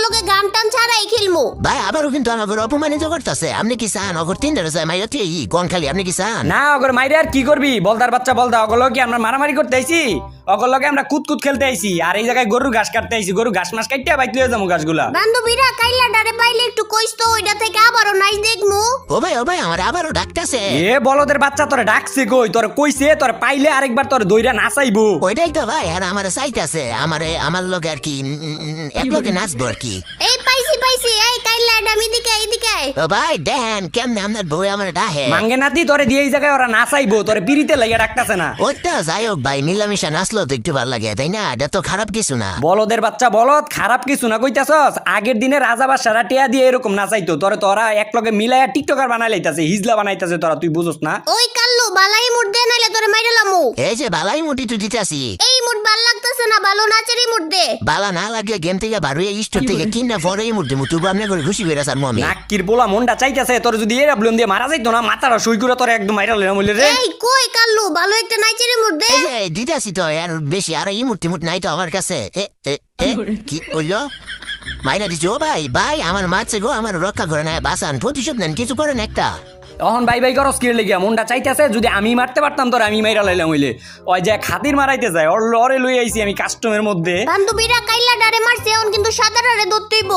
লোকে গান টান ছাড়াই খেলমু। ভাই আবারও কিন্তু আমাকে অপমানিত করতেছে। আপনি কি চান অগর তিন যায় মাইরা তুই গন খালি? আপনি কি চান? না অগর মাইরে আর কি করবি? বলদার বাচ্চা বলদা, অগলো কি আমরা মারামারি করতে আইছি? অগলোকে আমরা কুতকুত খেলতে আইছি, আর এই জায়গায় গরুর ঘাস কাটতে আইছি। গরু ঘাস মাস কাটতে বাইতে লয়ে যাবো ঘাসগুলা। বান্ধবীরা কাইলা ডারে পাইলে একটু কইস তো, ওইটা থেকে আবারও নাইস দেখমু। ও ভাই আমার আবারও ডাকতেছে। এ বলদের বাচ্চা তোরে ডাকছে কই? তোরে কইছে তোরে পাইলে আরেকবার তোরে দইরা নাচাইবো। ওইটাই তো ভাই, আর আমার চাইতেছে আমার লোক আর কি এক লোকে নাচবো আর কি। এই পাইছি এই কাইলা ডাম এদিকে ও ভাই দেন কেমনে আপনার বউ আমার ডাহে। মাঙ্গে নাতি তোরে দিয়ে এই জায়গায় ওরা নাচাইবো, তোরে পিড়িতে লাগিয়ে ডাকতেছে না। ওইটা যাই হোক ভাই, মিলামিশা নাচলো তো একটু ভালো লাগে তাই না? এটা তো খারাপ কিছু না। বলদের বাচ্চা বলদ, খারাপ কিছু না কইতাছস। আগের দিনে রাজা বাদশারা টিয়া দিয়ে এরকম নাচাইতো, তোরা এক লগে মিলাইয়া টিকটকার বানাই লাইতাছে, হিজলা বানাইতাছে তোরা, তুই বুঝছ না? ওই কাল্লু বালাই মুড দে, নাইলে তোরে মাইরালামু। এই যে বালাই মুটি তো দিতেছি। এই মুড ভাল লাগতেছে না, ভালো নাচেরই মুড দে। বালা না লাগে গেম থেকে বারুয়ে স্টোর থেকে কিনা পরে এই মুহূর্তে মুতুব আপনি করে খুশি করে স্যার মমি। নাক্কির পোলা মনটা চাইতাছে তোর যদি এরা ব্লুন দিয়ে মারা যাইতো না, মাথাটা সই করে তোর একদম মাইরা লইলাম বলে রে। এই কই কাল্লু, ভালো একটা নাচেরই মুড দে। এই যে দিতেছি তো, আর বেশি আর এই মুহূর্তে নাই তো আমার কাছে। কি বললো? মাইনা দিচ্ছি। ও ভাই আমার মারছে গো, আমার রক্ষা করে নেয়, বাসান প্রতিশোধ নেন, কিছু করেন একটা। তখন ভাই করস কি লেগিয়া? মনটা চাইতেছে যদি আমি মারতে পারতাম তোর, আমি মাইরা লাইলাম হইলে। ওই যে খাতির মারাইতে যায় ওর লরে লই আইছি আমি কাস্টমের মধ্যে। বান্ধবীরা কাইলা ডারে মারছে, এখন কিন্তু সাদা ডারে ধরতেইব।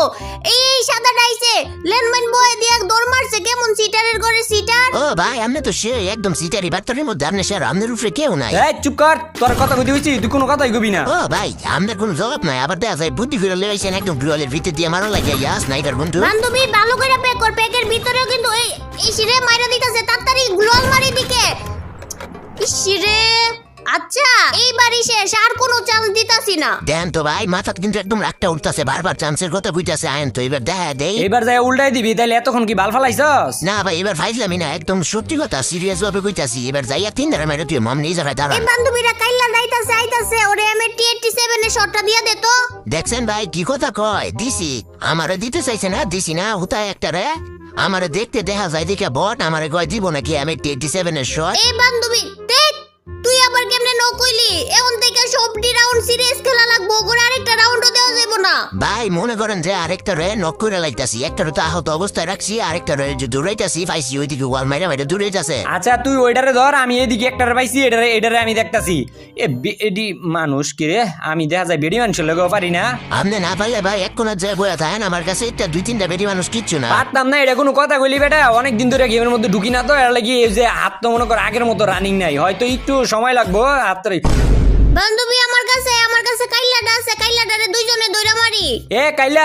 এই সাদা ডাইছে লেনমেন বয়ে দিয়ে দৌড় মারছে, কেমন সিটারের ঘরে সিটার। ও ভাই আপনি তো সে একদম সিটারি বার্তারের মধ্যে, আপনি স্যার আপনার উপরে কেউ নাই। এই চুপ কর, তোর কথা কইতে হইছি, তুই কোনো কথাই কবি না। ও ভাই আপনার কোনো জবাব নাই। আবার দেখা যায় বুদ্ধি করে লইছেন একদম গ্লোয়ালের ভিতর দিয়ে মারা লাগে ইয়াস নাইটার বন্ধু। বান্ধবী ভালো করে প্যাক কর, প্যাকের ভিতরেও কিন্তু এই ইসিরে মাইরা দিতেছে, তাড়াতাড়ি গ্লোয়াল মারি দিকে। ইসিরে আচ্ছা এইবারই শেষ, আর কোনো চান্স দিতাছি না। দেন তো ভাই মাথা কিন্তু একদম রাগটা উঠতেছে, বারবার চান্সের কথা কইতাছে। আয়েন তো এবার দেখা দেই। এবার যাই উল্টাই দিবি, তাইলে এতক্ষণ কি বাল ফালাইছস? না ভাই এবার ফাইজলামি না, একদম সত্যি কথা সিরিয়াস ভাবে কইতাছি। এবার যাইয়া তিন ধারে মেরে তুই মম নিয়ে যাবে দাঁড়া। এই বান্ধবীরা কাইলা যাইতাছে আইতাছে, ওরে M87 এর শটটা দিয়া দে তো। দেখছেন ভাই কি কথা কয়, দিছি আমারে দিতে চাইছে না, দিছি না হুতায় একটা রে। আমারে দেখতে দেখা যায় দেখে বট আমারে কয় দিব নাকি M87 এর শট। এই বান্ধবী দেখ তুই আবার কেমনে ন কইলি, এখন থেকে সবটি রাউন্ড সিরিয়াস খেলা লাগবো, ওরে আরেকটা রাউন্ডও দেওয়া যাইব না। ভাই মনে করেন যে আরেকটা রে নক করে লাইতাছি, একটা তো আহত অবস্থায় রাখছি, আরেকটা রে যে দৌড়াইতাছি পাইছি ওইদিকে ওয়াল মাইরা মাইরা দূরে যাচ্ছে। আচ্ছা তুই ওইটারে ধর, আমি এদিকে একটারে পাইছি, এটারে আমি দেখতাছি। এডি মানুষ কি রে? আমি দেখা যায় বেডি মানুষের লগেও পারি না। আপনি না পারলে ভাই এক কোনার যায় বয়া থাকেন, আমার কাছে একটা দুই তিনটা বেটি মানুষ কিচ্ছু না। পারতাম না, এটা কোনো কথা কইলি বেটা? অনেকদিন ধরে গেমের মধ্যে ঢুকি না তো, এর লাগি এই যে হাত তো মনে কর আগের মতো রানিং নাই, হয়তো একটু সময় লাগবো হাতরে। বান্ধবী আমার কাছে কাইলাটা আছে, কাইলাটারে দুইজনে দইরা মারি। এ কাইলা